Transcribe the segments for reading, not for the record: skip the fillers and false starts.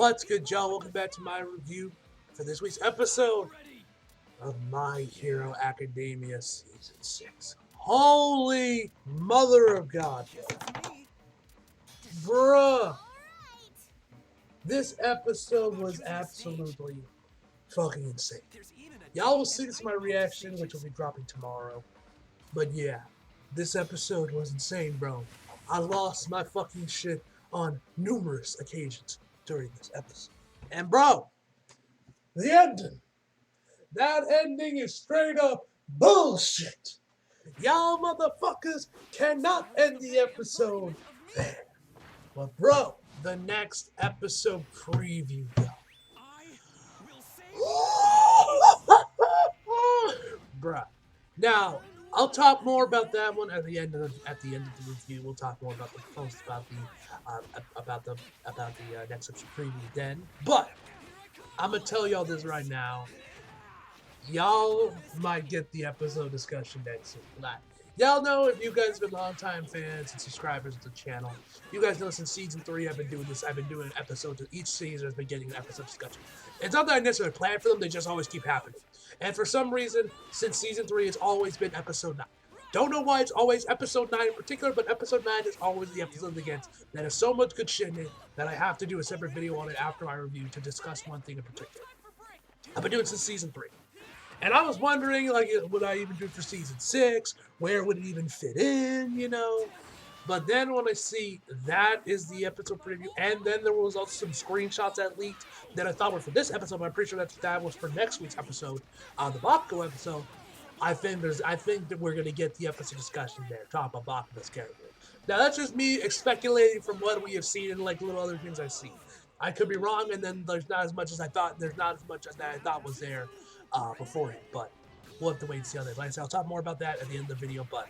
What's good, y'all? Welcome back to my review for this week's episode of My Hero Academia Season 6. Holy mother of God, bruh! This episode was absolutely fucking insane. Y'all will see this in my reaction, which will be dropping tomorrow. But yeah, this episode was insane, bro. I lost my fucking shit on numerous occasions during this episode. And bro, the ending. That ending is straight up bullshit. Y'all motherfuckers cannot end the episode there. But bro, the next episode preview, bruh. Now, I'll talk more about that one at the end of the review. We'll talk more about the post about the next episode preview then. But I'm gonna tell y'all this right now. Y'all might get the episode discussion next week. Like, y'all know, if you guys have been longtime fans and subscribers to the channel, you guys know since season 3 I've been doing this. I've been doing episodes. Each season has been getting an episode discussion. It's not that I necessarily plan for them, they just always keep happening. And for some reason, since season 3, it's always been episode 9. Don't know why it's always episode 9 in particular, but episode 9 is always the episode that gets that has so much good shit in it that I have to do a separate video on it after my review to discuss one thing in particular. I've been doing it since season 3. And I was wondering, like, would I even do it for season 6? Where would it even fit in, you know? But then when I see that is the episode preview, and then there was also some screenshots that leaked that I thought were for this episode, but I'm pretty sure that was for next week's episode, the Bakugo episode. I think that we're gonna get the episode discussion there, talk about Bakugo's character. Now that's just me speculating from what we have seen and like little other things I've seen. I could be wrong, and then there's not as much as I thought. There's not as much as I thought was there beforehand, but we'll have to wait and see how that. Like I said, I'll talk more about that at the end of the video. But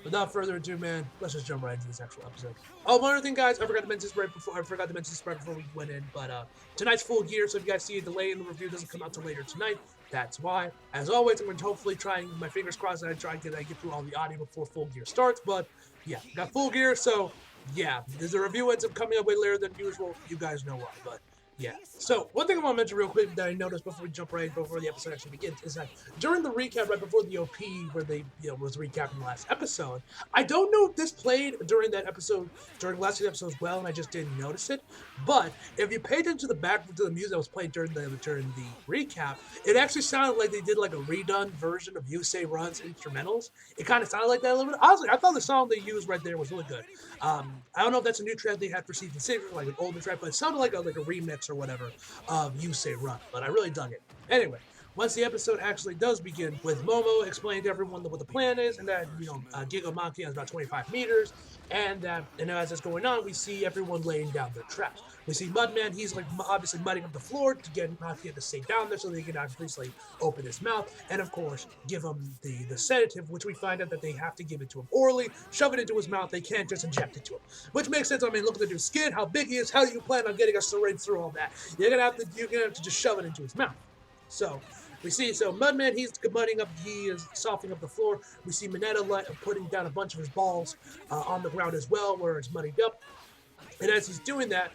without further ado, man, let's just jump right into this actual episode. Oh, one other thing, guys, I forgot to mention this right before we went in. But tonight's Full Gear, so if you guys see a delay in the review, it doesn't come out till later tonight. That's why. As always, I'm going to hopefully try and my fingers crossed that I get through all the audio before Full Gear starts. But yeah, got Full Gear, so yeah, the review ends up coming up way later than usual. You guys know why, but yeah. So one thing I want to mention real quick that I noticed before we jump right before the episode actually begins is that during the recap right before the OP where they was recapping the last episode, I don't know if this played during that episode during last week's episode as well, and I just didn't notice it. But if you paid attention to the music that was playing during the recap, it actually sounded like they did like a redone version of Yusei Run's instrumentals. It kind of sounded like that a little bit. Honestly, I thought the song they used right there was really good. I don't know if that's a new track they had for season 6 or like an older track, but it sounded like a remix or whatever of Yusei Run, but I really dug it. Anyway, once the episode actually does begin with Momo explaining to everyone what the plan is, and that Giga Monkey has about 25 meters, and as it's going on, we see everyone laying down their traps. We see Mudman, he's like obviously mudding up the floor to get Mafia to stay down there so they can obviously open his mouth, and of course give him the sedative, which we find out that they have to give it to him orally, shove it into his mouth. They can't just inject it to him, which makes sense. I mean, look at the dude's skin, how big he is. How do you plan on getting a syringe through all that? You're gonna have to just shove it into his mouth. So we see, Mudman, he's mudding up, he is softening up the floor. We see Mineta putting down a bunch of his balls on the ground as well, where it's muddied up. And as he's doing that,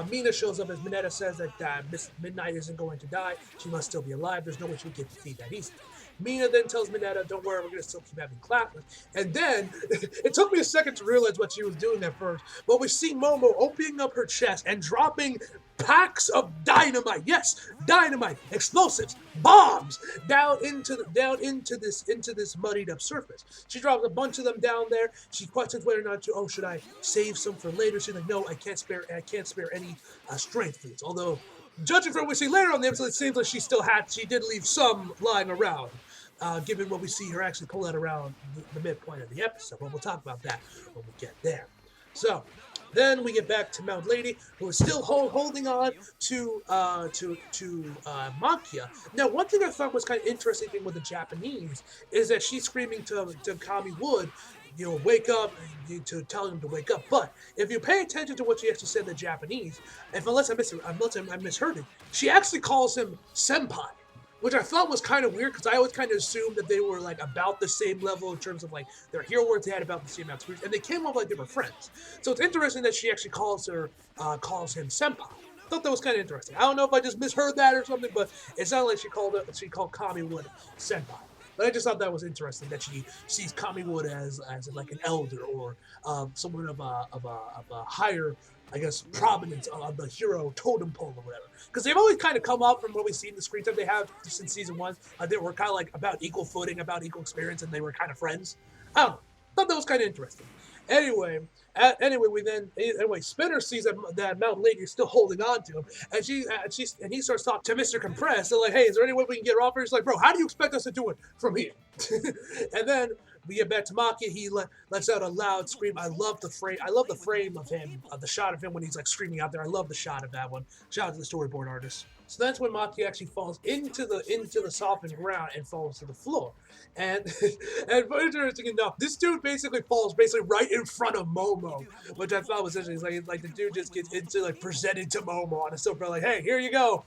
Mina shows up as Mineta says that Miss Midnight isn't going to die. She must still be alive. There's no way she can defeat that easily. Mina then tells Mineta, don't worry, we're going to still keep having classes. And then, it took me a second to realize what she was doing at first, but we see Momo opening up her chest and dropping packs of dynamite. Yes, dynamite, explosives, bombs down into this muddied up surface. She drops a bunch of them down there. She questions whether or not to, should I save some for later? She's like, no, I can't spare any strength for this. Although, judging from what we see later on the episode, it seems like she did leave some lying around. Given what we see her actually pull that around the midpoint of the episode. But we'll talk about that when we get there. So, then we get back to Mount Lady, who is still holding on to Makia. Now, one thing I thought was kind of interesting thing with the Japanese is that she's screaming to Kami Wood, wake up, to tell him to wake up. But if you pay attention to what she actually said in the Japanese, unless I misheard it, she actually calls him senpai, which I thought was kind of weird because I always kind of assumed that they were like about the same level in terms of like their hero words. They had about the same amount of experience, and they came off like they were friends. So it's interesting that she actually calls him senpai. thought that was kind of interesting. I don't know if I just misheard that or something, but it sounded like she called Kami Wood senpai. But I just thought that was interesting that she sees Kami Wood as like an elder or someone of a higher, I guess, prominence on the hero totem pole or whatever. Because they've always kind of come up from what we've seen the screen time they have since season 1. They were kind of like about equal footing, about equal experience, and they were kind of friends. I don't know. Thought that was kind of interesting. Anyway, Spinner sees that mountain lady is still holding on to him, and he starts talking to Mr. Compress. They're like, "Hey, is there any way we can get her off?" He's like, "Bro, how do you expect us to do it from here?" And then we get back to Makia. He lets out a loud scream. I love the frame of him, the shot of him when he's like screaming out there. I love the shot of that one. Shout out to the storyboard artist. So that's when Makia actually falls into the softened ground and falls to the floor. And interesting enough, this dude basically falls right in front of Momo, which I thought was interesting. Like the dude just gets presented to Momo on a silver, like, "Hey, here you go,"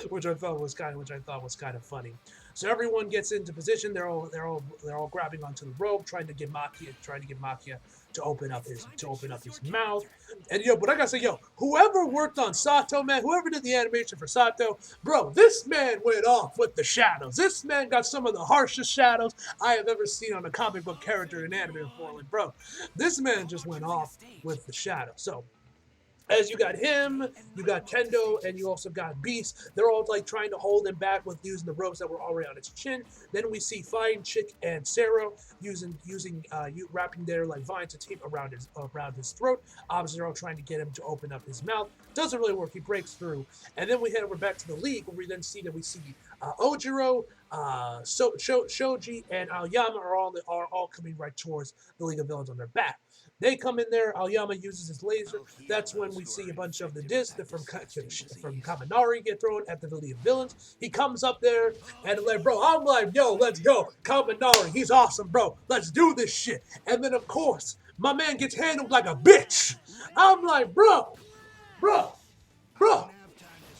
which I thought was kind of funny. So everyone gets into position. They're all grabbing onto the rope, trying to get Makia to open up his mouth. And but I gotta say, whoever worked on Sato, man, whoever did the animation for Sato, bro, this man went off with the shadows. This man got some of the harshest shadows I have ever seen on a comic book character in anime before. Like, bro, this man just went off with the shadow. So as you got him, you got Kendo, and you also got Beast. They're all like trying to hold him back with using the ropes that were already on his chin. Then we see Fine Chick and Sarah wrapping their like vines of tape around his throat. Obviously, they're all trying to get him to open up his mouth. Doesn't really work. He breaks through, and then we head over back to the league, where we then see Ojiro, Shoji, and Aoyama are all coming right towards the League of Villains on their back. They come in there. Aoyama uses his laser. That's when we see a bunch of the discs from Kaminari get thrown at the League of Villains. He comes up there and like, bro, I'm like, yo, let's go. Kaminari, he's awesome, bro. Let's do this shit. And then, of course, my man gets handled like a bitch. I'm like, bro,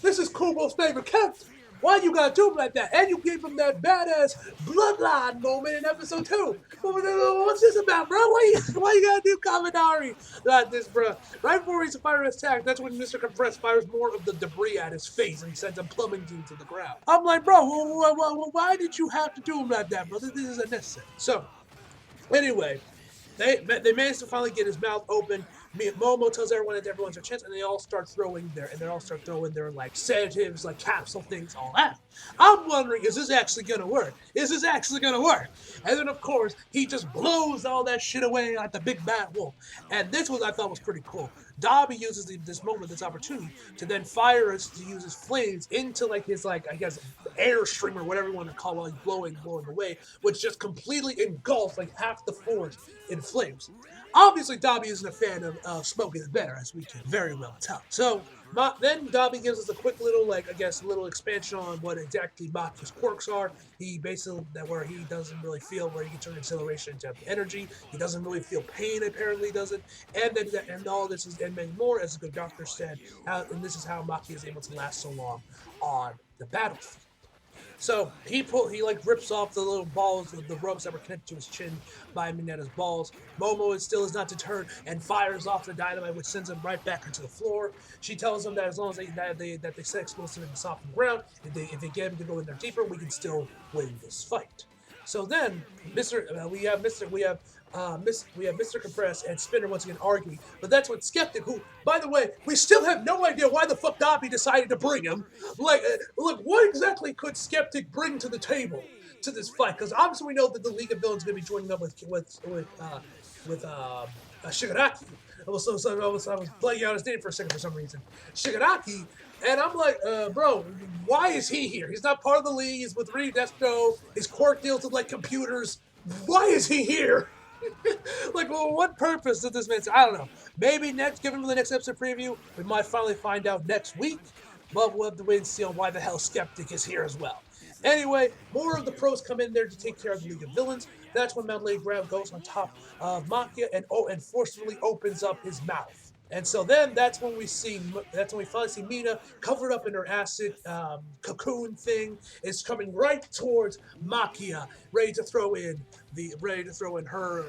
this is Kubo's favorite character. Why you gotta do him like that? And you gave him that badass bloodline moment in episode 2. What's this about, bro? Why you gotta do Kaminari like this, bro? Right before he's firing his attack, that's when Mr. Compress fires more of the debris at his face and he sends him plummeting to the ground. I'm like, bro, why did you have to do him like that, brother? This is unnecessary. So, anyway, they managed to finally get his mouth open. Momo tells everyone that everyone's a chance, and they all start throwing their like sedatives, like capsule things, all out. I'm wondering, is this actually gonna work? And then of course he just blows all that shit away like the big bad wolf. And this I thought was pretty cool. Dobby uses this opportunity to then to use his flames into like his I guess air stream or whatever you want to call it, like blowing away, which just completely engulfs like half the forest in flames. Obviously, Dobby isn't a fan of smoke is better, as we can very well tell. So then Dobby gives us a quick little expansion on what exactly Makia's quirks are. He basically where he doesn't really feel where he can turn acceleration into energy. He doesn't really feel pain, apparently doesn't. And all this is and many more, as the good doctor said. And this is how Makia is able to last so long on the battlefield. So he rips off the little balls of the ropes that were connected to his chin by Minetta's balls. Momo still is not deterred and fires off the dynamite, which sends him right back into the floor. She tells him that as long as they set explosive in the softened ground, if they get him to go in there deeper, we can still win this fight. So then, we have Mr. Compress and Spinner once again arguing, but that's when Skeptic, who, by the way, we still have no idea why the fuck Dobby decided to bring him. What exactly could Skeptic bring to the table to this fight? Because obviously we know that the League of Villains is going to be joining up with Shigaraki. I was blanking out his name for a second for some reason. Shigaraki. And I'm like, bro, why is he here? He's not part of the league. He's with Reed Destro. His quirk deals with computers. Why is he here? What purpose does this man say? I don't know. Maybe given the next episode preview, we might finally find out next week. But we'll have to wait and see on why the hell Skeptic is here as well. Anyway, more of the pros come in there to take care of the League of Villains. That's when Mount Lady Graham goes on top of Makia and forcefully opens up his mouth. And so then that's when we finally see Mina covered up in her acid cocoon thing, is coming right towards Makia, ready to throw in her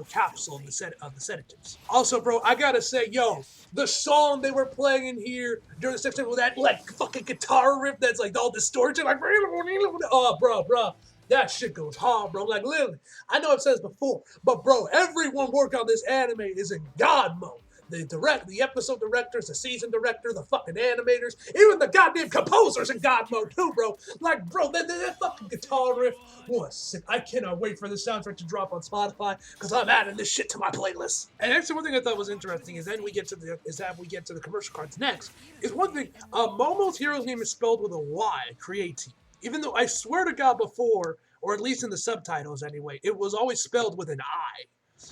capsule of the sedatives. Also, bro, I gotta say, yo, the song they were playing in here during the section with that like fucking guitar riff that's like all distorted, like oh, bro. That shit goes hard, bro. Like literally, I know I've said this before, but bro, everyone working on this anime is in God mode. The episode directors, the season director, the fucking animators, even the goddamn composers in God mode too, bro. Like, bro, that fucking guitar riff was sick. I cannot wait for the soundtrack to drop on Spotify because I'm adding this shit to my playlist. And actually, one thing I thought was interesting is then we get to the commercial cards next. Is one thing, Momo's hero's name is spelled with a Y, creatine. Even though I swear to God before, or at least in the subtitles anyway, it was always spelled with an I.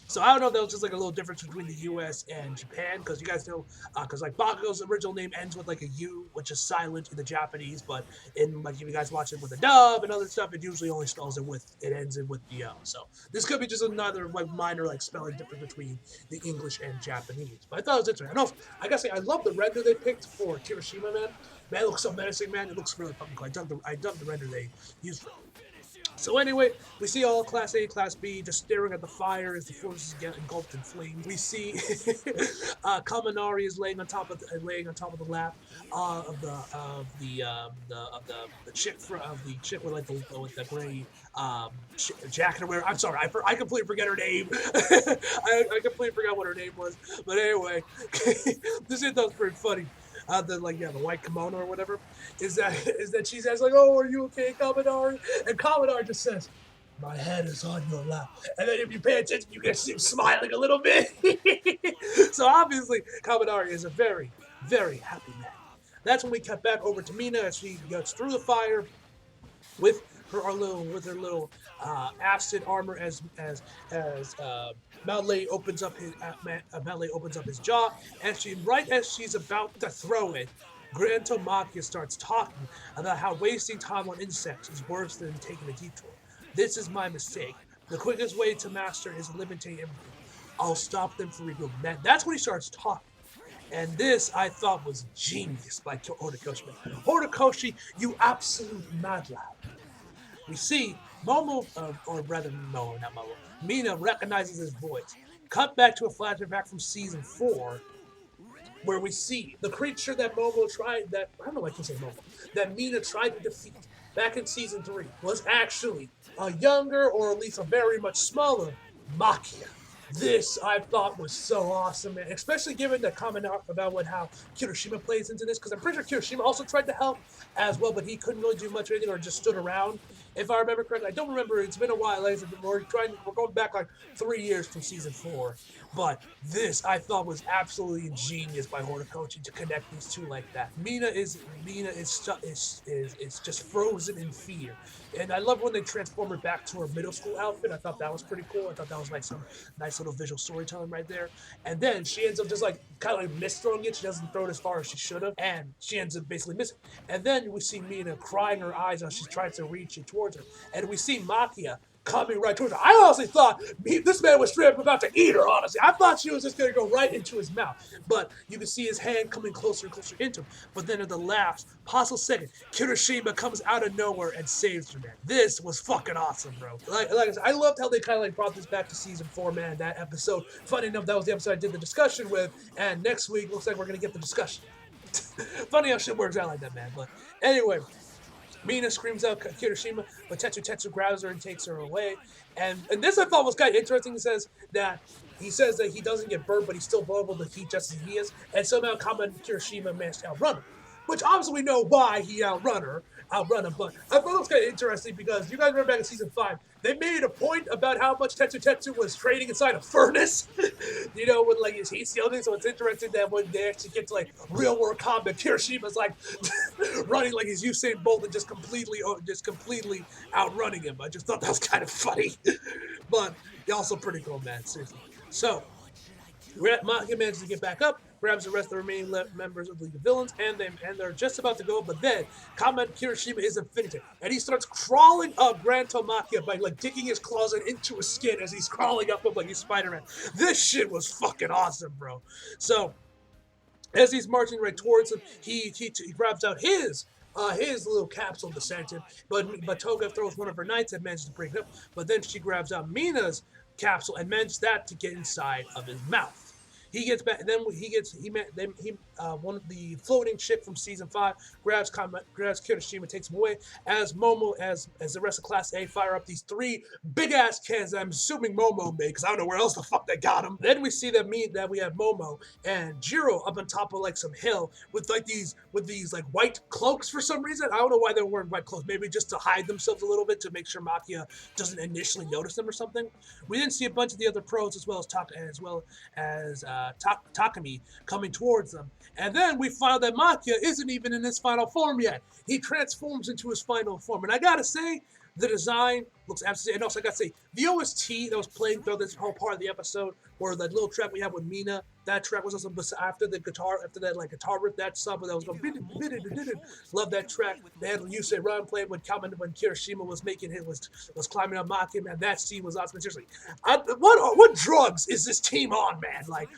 So I don't know if that was just like a little difference between the U.S. and Japan, because you guys know, because like Bakugo's original name ends with like a U, which is silent in the Japanese, but in like if you guys watch it with a dub and other stuff, it usually only ends in with the O. So this could be just another like minor like spelling difference between the English and Japanese. But I thought it was interesting. I gotta say, I love the render they picked for Kirishima, man. Man, it looks so menacing, man. It looks really fucking cool. I dug the render they used for it. So anyway, we see all Class A, Class B just staring at the fire as the forces get engulfed in flames. We see Kaminari is laying on top of the lap the chick with like the gray jacket or whatever. I'm sorry, I completely forget her name. I completely forgot what her name was. But anyway, this shit was pretty funny. The white kimono or whatever, is that she says like, "Oh, are you okay, Kaminari?" And Kaminari just says, "My head is on your lap." And then if you pay attention, you can see him smiling a little bit. So obviously, Kaminari is a very, very happy man. That's when we cut back over to Mina as she gets through the fire with her little acid armor as Malay opens up his jaw, and as she's about to throw it, Grantomakia starts talking about how wasting time on insects is worse than taking a detour. This is my mistake. The quickest way to master is eliminating everything. I'll stop them from rebuilding. That's when he starts talking. And this, I thought, was genius by Horikoshi. Horikoshi, you absolute mad lad. We see Momo, or rather, no, not Momo. Mina recognizes his voice. Cut back to a flashback from season 4, where we see the creature that I don't know why I can say Momo, that Mina tried to defeat back in season 3 was actually a younger, or at least a very much smaller, Makia. This I thought was so awesome, man. Especially given the comment about how Kirishima plays into this, because I'm pretty sure Kirishima also tried to help as well, but he couldn't really do much or anything, or just stood around. If I remember correctly, I don't remember. It's been a while. We're going back like 3 years from season 4, but this I thought was absolutely ingenious by Horikoshi to connect these two like that. Mina is just frozen in fear, and I love when they transform her back to her middle school outfit. I thought that was pretty cool. I thought that was like some nice little visual storytelling right there. And then she ends up just like kind of like misthrowing it. She doesn't throw it as far as she should have, and she ends up basically missing. And then we see Mina crying her eyes out. She tries to reach it towards her, and we see Makia coming right towards her. I honestly thought this man was straight up about to eat her, honestly. I thought she was just going to go right into his mouth. But you can see his hand coming closer and closer into him. But then at the last possible second, Kirishima comes out of nowhere and saves her, man. This was fucking awesome, bro. Like I said, I loved how they kind of like brought this back to season 4, man, that episode. Funny enough, that was the episode I did the discussion with, and next week looks like we're going to get the discussion. Funny how shit works out like that, man. But anyway, Mina screams out Kirishima, but Tetsu grabs her and takes her away. And this I thought was kind of interesting. He says that he doesn't get burned, but he's still vulnerable to heat just as he is. And somehow Kirishima managed to outrun him, which obviously we know why he outrun him. But I thought it was kind of interesting because you guys remember back in season 5, they made a point about how much Tetsu was training inside a furnace. With like his heat shielding. So it's interesting that when they actually get to like real world combat, Kirishima's like running like he's Usain Bolt and just completely outrunning him. I just thought that was kind of funny, but also pretty cool, man. Seriously. So Makia manages to get back up, grabs the rest of the remaining members of the League of Villains, and they're just about to go, but then Combat Kirishima isn't finished, and he starts crawling up Grantomakia by like digging his claws into his skin as he's crawling up him like he's Spider-Man. This shit was fucking awesome, bro. So As he's marching right towards him, he grabs out his little capsule to send him, but Toga throws one of her knights and manages to break it up. But then she grabs out Mina's capsule and manages that to get inside of his mouth. He gets back, and then one of the floating chick from season 5 grabs Kirishima, takes him away. As Momo, as the rest of Class A fire up these 3 big ass cans that I'm assuming Momo made, because I don't know where else the fuck they got them. Then we see that we have Momo and Jiro up on top of like some hill with these like white cloaks for some reason. I don't know why they're wearing white clothes. Maybe just to hide themselves a little bit to make sure Makia doesn't initially notice them or something. We then see a bunch of the other pros as well as Takami coming towards them. And then we find that Makia isn't even in his final form yet. He transforms into his final form. And I gotta say, the design looks absolutely, and also I gotta say, the OST that was playing through this whole part of the episode, or that little track we had with Mina, that track was also after that like guitar riff, that sub that was going, love that track. They had Yusei Run playing when Kirishima was climbing up Maki, man. That scene was awesome. Seriously, what drugs is this team on, man? Like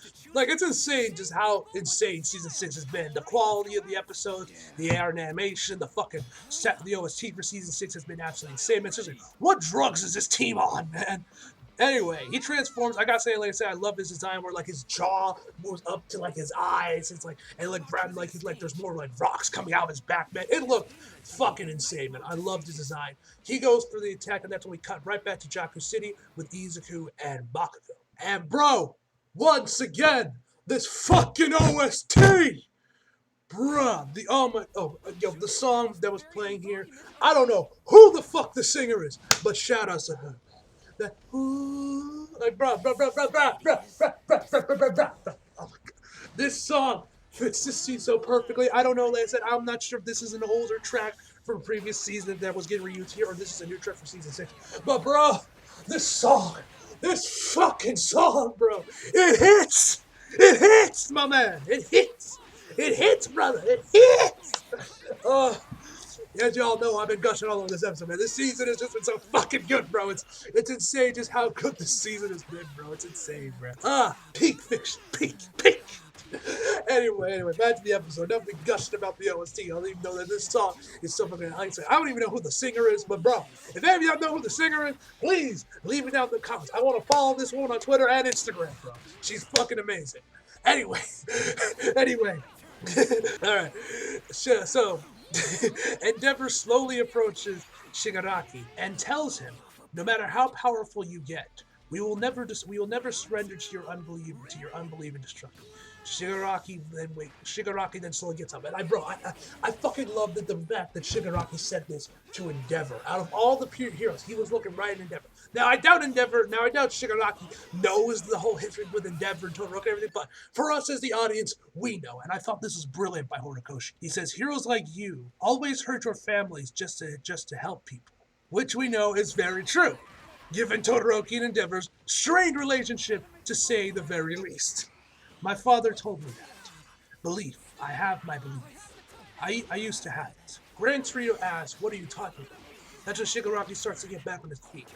it's insane just how insane season 6 has been. The quality of the episodes, the air and animation, the fucking set, the OST for season 6 has been absolutely insane, man. Seriously, what drugs is this team on, man? Anyway, he transforms. I gotta say, like I said, I love his design where like his jaw moves up to like his eyes. It's like, and like Brad, like he's like there's more like rocks coming out of his back, man. It looked fucking insane, man. I loved his design. He goes for the attack, and that's when we cut right back to Jakku City with Izuku and Bakugo. And bro, once again, this fucking OST. Bruh, the song that was playing here, I don't know who the fuck the singer is, but shout out to her. That like bro. Oh my god, this song fits this scene so perfectly. I don't know, like I said, I'm not sure if this is an older track from a previous season that was getting reused here, or this is a new track from season 6. But bro, this fucking song, bro, it hits, my man, it hits, brother, it hits. As y'all know, I've been gushing all over this episode, man. This season has just been so fucking good, bro. It's insane just how good this season has been, bro. It's insane, bro. Peak fiction. Peak. Anyway, back to the episode. Nothing gushed about the OST. I don't even know that this song is so fucking insane. I don't even know who the singer is, but bro, if any of y'all know who the singer is, please leave it down in the comments. I want to follow this woman on Twitter and Instagram, bro. She's fucking amazing. Anyway. All right. So Endeavor slowly approaches Shigaraki and tells him, "No matter how powerful you get, we will never surrender to your unbelief and destruction." Shigaraki then slowly gets up, and I fucking love the fact that Shigaraki said this to Endeavor. Out of all the heroes, he was looking right at Endeavor. Now I doubt Shigaraki knows the whole history with Endeavor and Todoroki and everything, but for us as the audience, we know, and I thought this was brilliant by Horikoshi. He says, "Heroes like you always hurt your families just to help people," which we know is very true, given Todoroki and Endeavor's strained relationship, to say the very least. My father told me that. Belief. I have my belief. I used to have it. Gran Trio asks, "What are you talking about?" That's when Shigaraki starts to get back on his feet.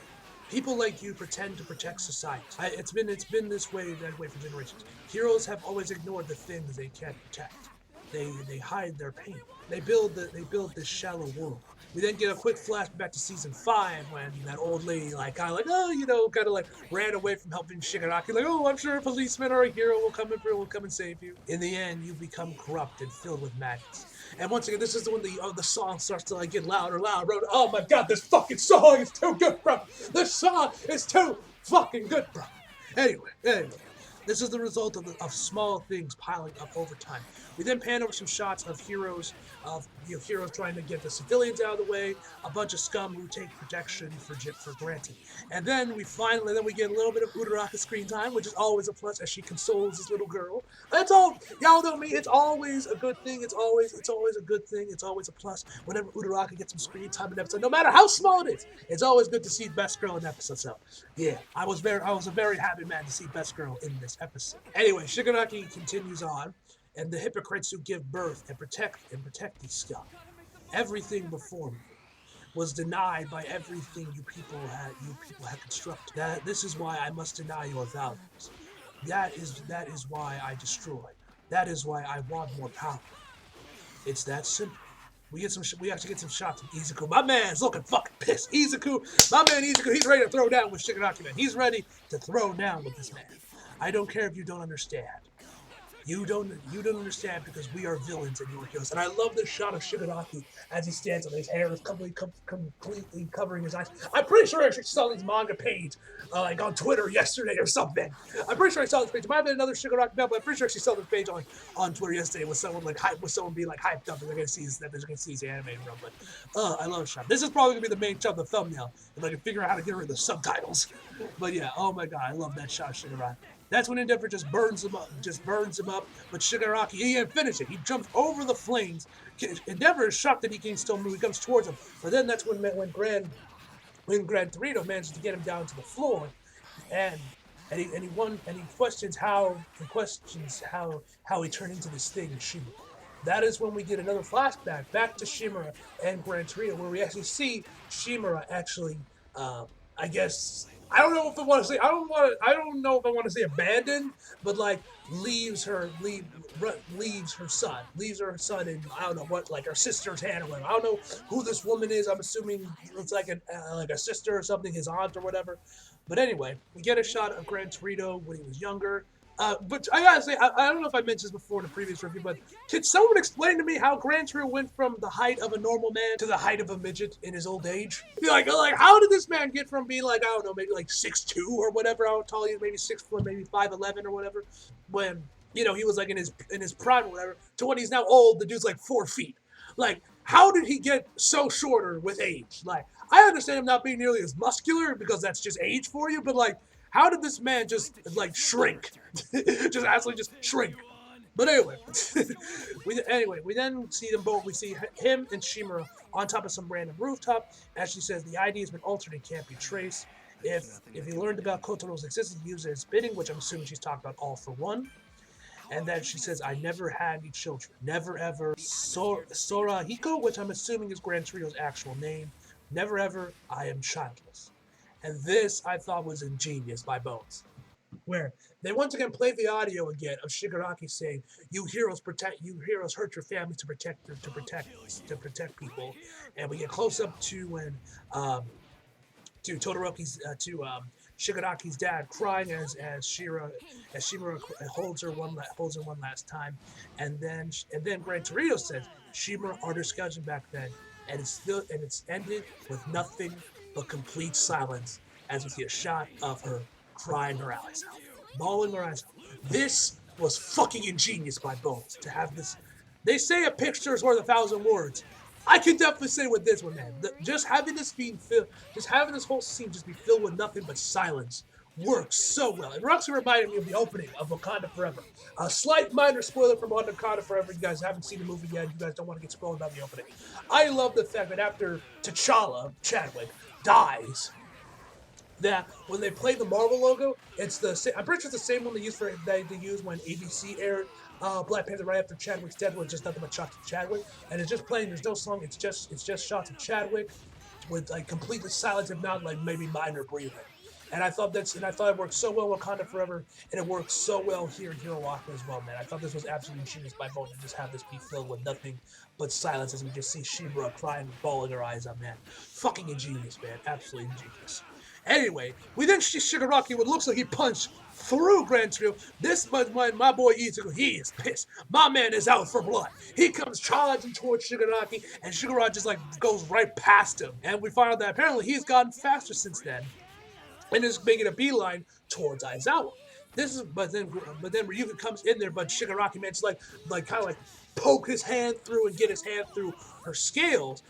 "People like you pretend to protect society. It's been this way for generations. Heroes have always ignored the things they can't protect. They hide their pain. They build this shallow world." We then get a quick flashback to season 5 when that old lady kind of ran away from helping Shigaraki. Like, "Oh, I'm sure a policeman or a hero will come and save you." In the end, you become corrupt and filled with madness. And once again, this is when the song starts to get louder, bro. Oh my god, this fucking song is too good, bro. This song is too fucking good, bro. Anyway. This is the result of small things piling up over time. We then pan over some shots of heroes trying to get the civilians out of the way, a bunch of scum who take protection for granted. And then we get a little bit of Uraraka screen time, which is always a plus as she consoles this little girl. That's all. Y'all know me. It's always a good thing. It's always a good thing. It's always a plus whenever Uraraka gets some screen time in an episode, no matter how small it is. It's always good to see Best Girl in an episode. So yeah, I was a very happy man to see Best Girl in this episode. Anyway, Shigaraki continues on, and the hypocrites who give birth and protect these scum. Everything before me was denied by everything you people had constructed. This is why I must deny your values. That is why I destroy That is why I want more power. It's that simple. We actually get some shots of Izuku. My man's looking fucking pissed. My man Izuku, he's ready to throw down with Shigaraki, man. He's ready to throw down with this man. I don't care if you don't understand. You don't understand because we are villains and you are heroes. And I love this shot of Shigaraki as he stands up. His hair is completely covering his eyes. I'm pretty sure I actually saw this manga page like on Twitter yesterday or something. I'm pretty sure I saw this page. It might have been another Shigaraki belt, but I'm pretty sure I actually saw this page on Twitter yesterday with someone being like hyped up and they're gonna see his animated run. But I love the shot. This is probably gonna be the main shot of the thumbnail if I can figure out how to get rid of the subtitles. But yeah, oh my god, I love that shot of Shigaraki. That's when Endeavor just burns him up. But Shigaraki, he didn't finish it. He jumps over the flames. Endeavor is shocked that he can still move. He comes towards him. But then that's when Gran Torino manages to get him down to the floor, and he questions how he turned into this thing, Shimura. That is when we get another flashback back to Shimura and Gran Torino, where we actually see Shimura actually, I guess. I don't know if I want to say. I don't know if I want to say abandoned, but like leaves her son in I don't know what, like her sister's hand or whatever. I don't know who this woman is. I'm assuming it's like a sister or something, his aunt or whatever. But anyway, we get a shot of Gran Torino when he was younger. But I gotta say, I don't know if I mentioned this before in a previous review, but can someone explain to me how Gran Torino went from the height of a normal man to the height of a midget in his old age? Like how did this man get from being like, I don't know, maybe like 6'2" or whatever, how tall he is, maybe 6 foot, maybe 5'11" or whatever, when, he was like in his prime or whatever, to when he's now old, the dude's like 4 feet. Like, how did he get so shorter with age? Like, I understand him not being nearly as muscular because that's just age for you, but like, how did this man just like shrink? Just absolutely just shrink. But anyway, we then see them both. We see him and Shimura on top of some random rooftop. As she says, the ID has been altered and can't be traced. If he learned about Kotoro's existence, he used it as bidding, which I'm assuming she's talking about All for One. And then she says, I never had any children. Never ever. Sorahiko, which I'm assuming is Gran Torino's actual name. Never ever. I am childless. And this I thought was ingenious by Bones, where they once again play the audio again of Shigaraki saying, "You heroes hurt your families to protect people," and we get close up to when Shigaraki's dad crying as Shimura holds her one last time, and then Gran Torino says Shimura art her scouting back then, and it's ended with nothing but complete silence as we see a shot of her crying her eyes out, bawling her eyes out. This was fucking ingenious by Bones to have this. They say a picture is worth 1,000 words. I can definitely say with this one, man. Just having this whole scene just be filled with nothing but silence works so well. It actually reminded me of the opening of Wakanda Forever. A slight minor spoiler from Wakanda Forever. You guys haven't seen the movie yet. You guys don't want to get spoiled about the opening. I love the fact that after T'Challa, Chadwick, dies, that when they play the Marvel logo, it's the same. I'm pretty sure it's the same one they use when ABC aired Black Panther right after Chadwick's death, where it's just nothing but shots of Chadwick, and it's just playing. There's no song. It's just shots of Chadwick with like completely silence, if not like maybe minor breathing. And I thought it worked so well with Wakanda Forever, and it worked so well here in Hero Walker as well, man. I thought this was absolutely genius by Bone to just have this be filled with nothing but silence as we just see Shimura crying, bawling her eyes out, man. Fucking ingenious, man. Absolutely ingenious. Anyway, we then see Shigaraki, what looks like he punched through Gran Torino. This my boy Izuku, he is pissed. My man is out for blood. He comes charging towards Shigaraki, and Shigaraki just like goes right past him. And we find out that apparently he's gotten faster since then, and is making a beeline towards Aizawa. But then Ryuga comes in there, but Shigaraki managed to kind of poke his hand through and get his hand through her scales,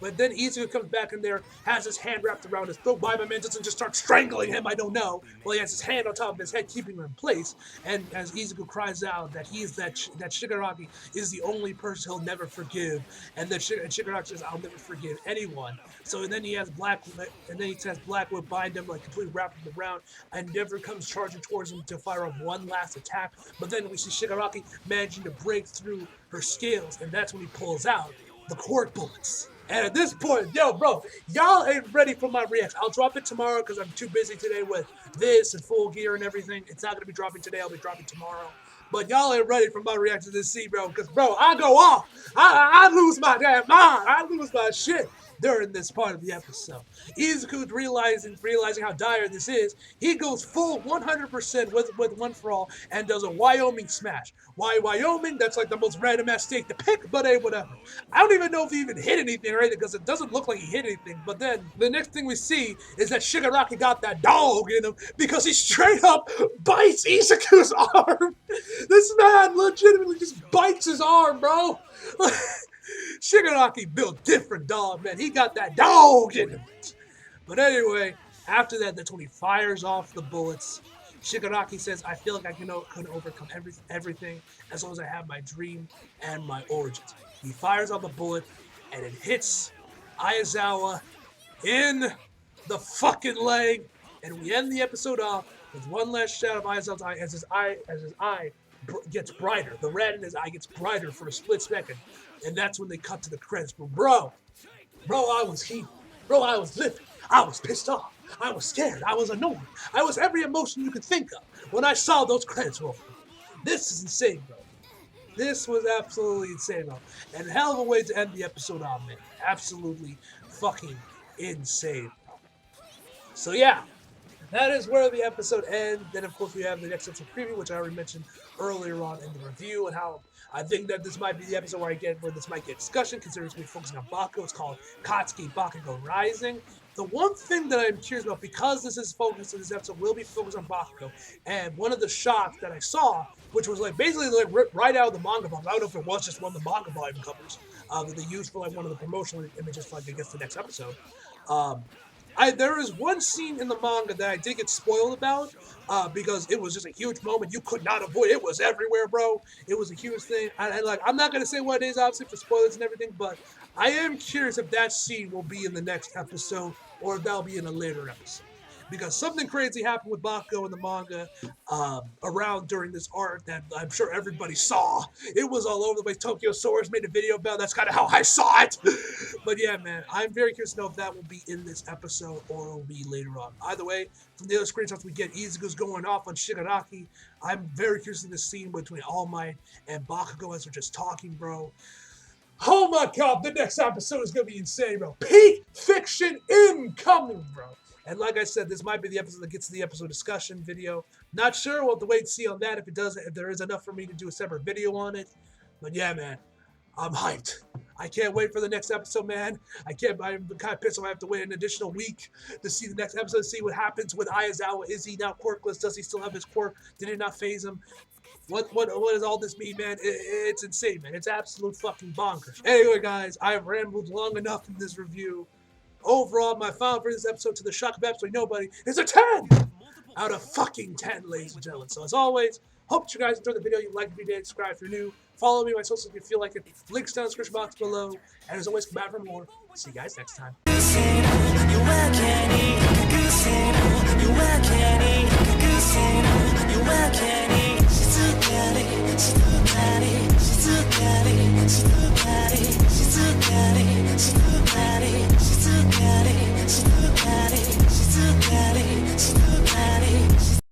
but then Izuku comes back in there, has his hand wrapped around his throat. Why my man doesn't just start strangling him, I don't know. Well, he has his hand on top of his head, keeping him in place. And as Izuku cries out that that Shigaraki is the only person he'll never forgive, and Shigaraki says, "I'll never forgive anyone." So then he has Blackwood bind him, like completely wrap him around, and Endeavor comes charging towards him to fire off one last attack. But then we see Shigaraki managing to break through her scales, and that's when he pulls out the cork bullets. And at this point, yo, bro, y'all ain't ready for my reaction. I'll drop it tomorrow because I'm too busy today with this and Full Gear and everything. It's not going to be dropping today. I'll be dropping tomorrow. But y'all ain't ready for my reaction to this scene, bro. Because, bro, I go off. I lose my damn mind. I lose my shit during this part of the episode. Izuku realizing how dire this is, he goes full 100% with One For All and does a Wyoming smash. Why Wyoming? That's like the most random ass state to pick, but hey, whatever. I don't even know if he even hit anything or anything because it doesn't look like he hit anything. But then the next thing we see is that Shigaraki got that dog in him because he straight up bites Izuku's arm. This man legitimately just bites his arm, bro. Shigaraki built different, dog, man. He got that dog in him. But anyway, after that, that's when he fires off the bullets. Shigaraki says, I feel like I can overcome everything as long as I have my dream and my origins. He fires off the bullet, and it hits Aizawa in the fucking leg. And we end the episode off with one last shot of Aizawa's eye as his eye gets brighter. The red in his eye gets brighter for a split second. And that's when they cut to the credits. But bro, I was heated. Bro, I was livid. I was pissed off. I was scared. I was annoyed. I was every emotion you could think of when I saw those credits roll. This is insane, bro. This was absolutely insane, bro. And hell of a way to end the episode on, man. Absolutely fucking insane, bro. So yeah, that is where the episode ends. Then, of course, we have the next episode preview, which I already mentioned earlier on in the review, and how I think that this might be the episode where this might get discussion, considering it's going to be focusing on Bakugo. It's called Katsuki Bakugo Rising. The one thing that I'm curious about, because this episode will be focused on Bakugo, and one of the shots that I saw, which was like basically like ripped right out of the manga volume. I don't know if it was just one of the manga volume covers that they used for like one of the promotional images for like I guess the next episode. There is one scene in the manga that I did get spoiled about because it was just a huge moment you could not avoid. It was everywhere, bro. It was a huge thing. I'm not gonna say what it is, obviously, for spoilers and everything, but I am curious if that scene will be in the next episode or if that'll be in a later episode. Because something crazy happened with Bakugo in the manga around during this arc that I'm sure everybody saw. It was all over the place. Tokyo Source made a video about it. That's kind of how I saw it. But yeah, man, I'm very curious to know if that will be in this episode or it will be later on. Either way, from the other screenshots we get, Izuku's going off on Shigaraki. I'm very curious to see the scene between All Might and Bakugo as they're just talking, bro. Oh my god, the next episode is going to be insane, bro. Peak fiction incoming, bro. And like I said, this might be the episode that gets to the episode discussion video. Not sure. We'll have to wait and see on that if there is enough for me to do a separate video on it. But yeah, man, I'm hyped. I can't wait for the next episode, man. I'm kind of pissed off I have to wait an additional week to see the next episode, see what happens with Aizawa. Is he now quirkless? Does he still have his quirk? Did it not phase him? What does all this mean, man? It's insane, man. It's absolute fucking bonkers. Anyway, guys, I've rambled long enough in this review. Overall, my final for this episode, to the shock of absolutely nobody, is a 10 out of fucking 10, ladies and gentlemen. So as always, hope you guys enjoyed the video. You like the video, subscribe if you're new. Follow me on my socials if you feel like it. Links down in the description box below. And as always, come back for more. See you guys next time.